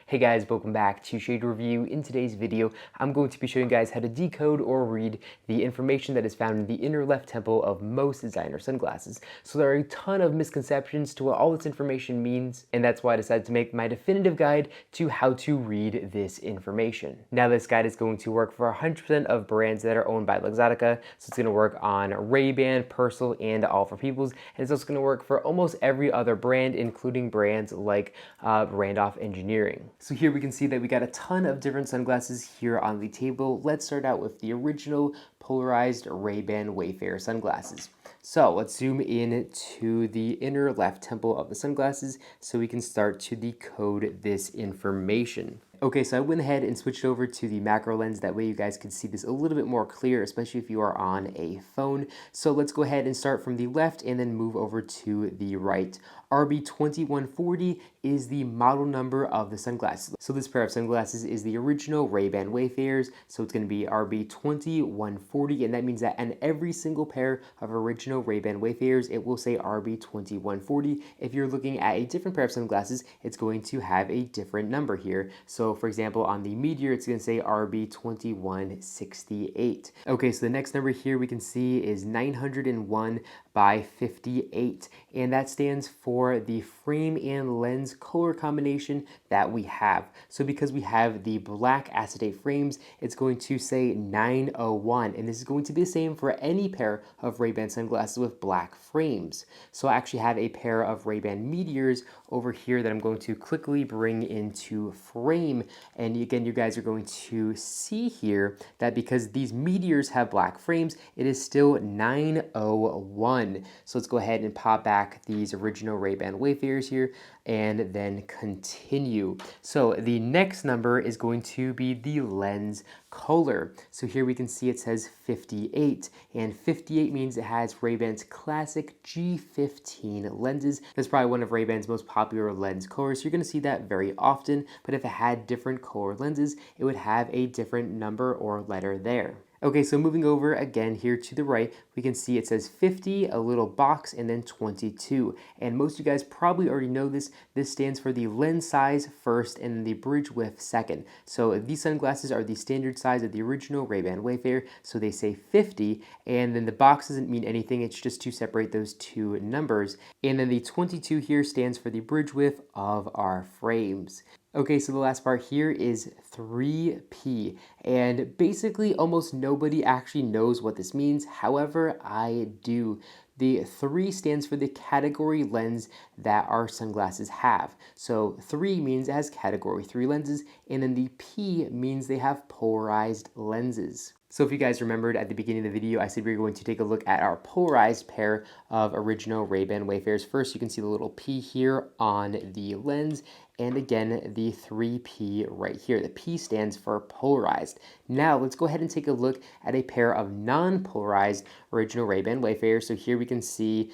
Hey guys, welcome back to Shade Review. In today's video, I'm going to be showing you guys how to decode or read the information that is found in the inner left temple of most designer sunglasses. So there are a ton of misconceptions to what all this information means, and that's why I decided to make my definitive guide to how to read this information. Now this guide is going to work for 100% of brands that are owned by Luxottica, so it's going to work on Ray-Ban, Persil, and All for Peoples, and it's also going to work for almost every other brand, including brands like Randolph Engineering. So here we can see that we got a ton of different sunglasses here on the table. Let's start out with the original polarized Ray-Ban Wayfarer sunglasses. So let's zoom in to the inner left temple of the sunglasses so we can start to decode this information. Okay, so I went ahead and switched over to the macro lens. That way you guys can see this a little bit more clear, especially if you are on a phone. So let's go ahead and start from the left and then move over to the right. RB2140 is the model number of the sunglasses. So this pair of sunglasses is the original Ray-Ban Wayfarers. So it's going to be RB2140, and that means that on every single pair of original Ray-Ban Wayfarers, it will say RB2140. If you're looking at a different pair of sunglasses, it's going to have a different number here. So for example, on the Meteor, it's going to say RB2168. Okay, so the next number here we can see is 901 by 58, and that stands for the frame and lens color combination that we have. So because we have the black acetate frames, it's going to say 901, and this is going to be the same for any pair of Ray-Ban sunglasses with black frames. So I actually have a pair of Ray-Ban Meteors over here that I'm going to quickly bring into frame, and again, you guys are going to see here that because these Meteors have black frames, it is still 901. So let's go ahead and pop back these original Ray-Ban Wayfarers here and then continue. So the next number is going to be the lens color. So here we can see it says 58, and 58 means it has Ray-Ban's classic G15 lenses. That's probably one of Ray-Ban's most popular lens colors. You're going to see that very often, but if it had different color lenses, it would have a different number or letter there. Okay, so moving over again here to the right, we can see it says 50, a little box, and then 22. And most of you guys probably already know this. This stands for the lens size first and then the bridge width second. So these sunglasses are the standard size of the original Ray-Ban Wayfarer, so they say 50, and then the box doesn't mean anything. It's just to separate those two numbers. And then the 22 here stands for the bridge width of our frames. Okay, so the last part here is 3P, and basically almost nobody actually knows what this means. However, I do. The 3 stands for the category lens that our sunglasses have. So 3 means it has category 3 lenses, and then the P means they have polarized lenses. So if you guys remembered at the beginning of the video, I said we were going to take a look at our polarized pair of original Ray-Ban Wayfarers. First, you can see the little P here on the lens, and again, the 3P right here. The P stands for polarized. Now, let's go ahead and take a look at a pair of non-polarized original Ray-Ban Wayfarers. So here we can see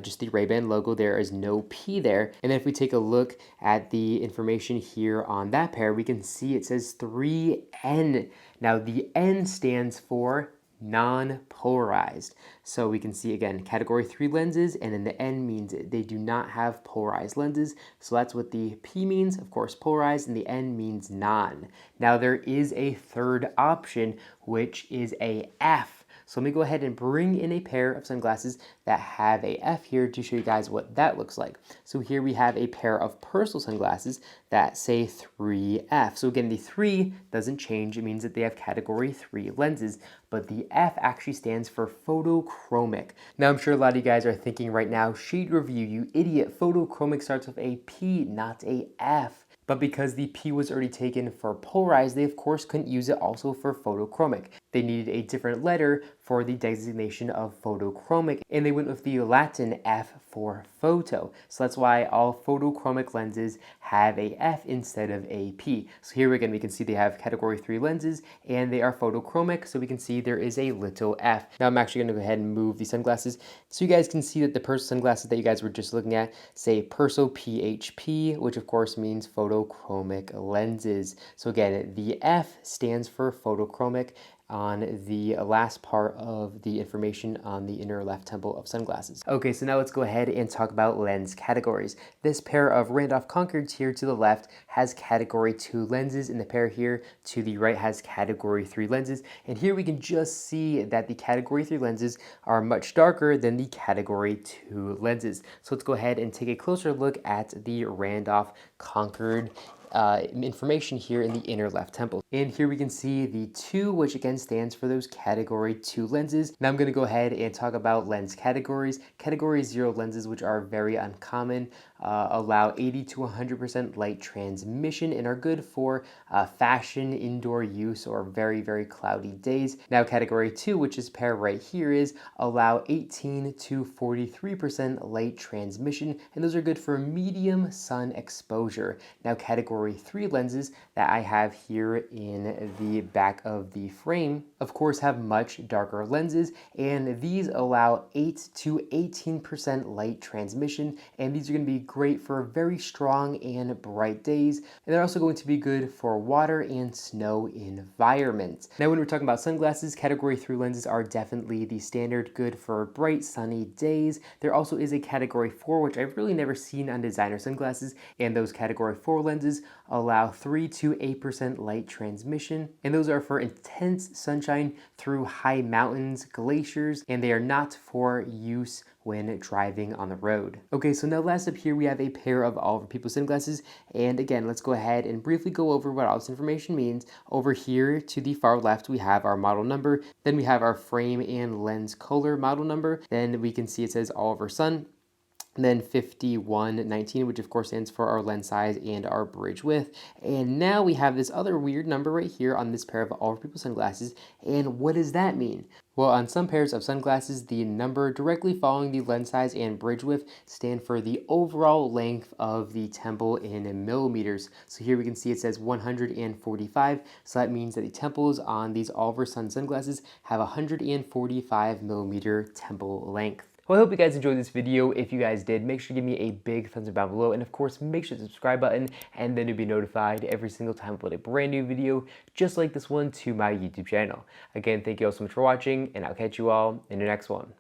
just the Ray-Ban logo. There is no P there. And then if we take a look at the information here on that pair, we can see it says 3N. Now, the N stands for non-polarized. So we can see again category 3 lenses, and then the N means they do not have polarized lenses. So that's what the P means, of course polarized, and the N means non. Now there is a third option, which is a F. So let me go ahead and bring in a pair of sunglasses that have a F here to show you guys what that looks like. So here we have a pair of Persil sunglasses that say 3F. So again, the 3 doesn't change. It means that they have category 3 lenses, but the F actually stands for photochromic. Now I'm sure a lot of you guys are thinking right now, Shade Review, you idiot, photochromic starts with a P, not a F. But because the P was already taken for polarized, they of course couldn't use it also for photochromic. They needed a different letter for the designation of photochromic, and they went with the Latin F for photo. So that's why all photochromic lenses have a F instead of a P. So here again, we can see they have category 3 lenses and they are photochromic, so we can see there is a little F. Now I'm actually going to go ahead and move the sunglasses so you guys can see that the Persil sunglasses that you guys were just looking at say Persil PHP, which of course means photochromic lenses. So again, the F stands for photochromic, on the last part of the information on the inner left temple of sunglasses. Okay, so now let's go ahead and talk about lens categories. This pair of Randolph Concords here to the left has category 2 lenses, and the pair here to the right has category 3 lenses. And here we can just see that the category 3 lenses are much darker than the category 2 lenses. So let's go ahead and take a closer look at the Randolph Concord information here in the inner left temple. And here we can see the 2, which again stands for those category 2 lenses. Now I'm going to go ahead and talk about lens categories. Category 0 lenses, which are very uncommon, allow 80 to 100% light transmission and are good for fashion, indoor use, or very, very cloudy days. Now category 2, which is pair right here, is allow 18 to 43% light transmission, and those are good for medium sun exposure. Now category 3 lenses that I have here in the back of the frame, of course, have much darker lenses, and these allow 8 to 18% light transmission, and these are going to be great for very strong and bright days, and they're also going to be good for water and snow environments. Now when we're talking about sunglasses, category 3 lenses are definitely the standard, good for bright sunny days. There also is a category 4, which I've really never seen on designer sunglasses, and those category 4 lenses allow 3 to 8% light transmission, and those are for intense sunshine through high mountains, glaciers, and they are not for use when driving on the road. Okay, so now last up here we have a pair of Oliver Peoples sunglasses, and again, let's go ahead and briefly go over what all this information means. Over here to the far left we have our model number, then we have our frame and lens color model number, then we can see it says Oliver Sun, and then 5119, which of course stands for our lens size and our bridge width. And now we have this other weird number right here on this pair of Oliver Peoples sunglasses. And what does that mean? Well, on some pairs of sunglasses, the number directly following the lens size and bridge width stand for the overall length of the temple in millimeters. So here we can see it says 145. So that means that the temples on these Oliver Sun sunglasses have 145 millimeter temple length. Well, I hope you guys enjoyed this video. If you guys did, make sure to give me a big thumbs up down below. And of course, make sure to subscribe button, and then you'll be notified every single time I upload a brand new video, just like this one, to my YouTube channel. Again, thank you all so much for watching, and I'll catch you all in the next one.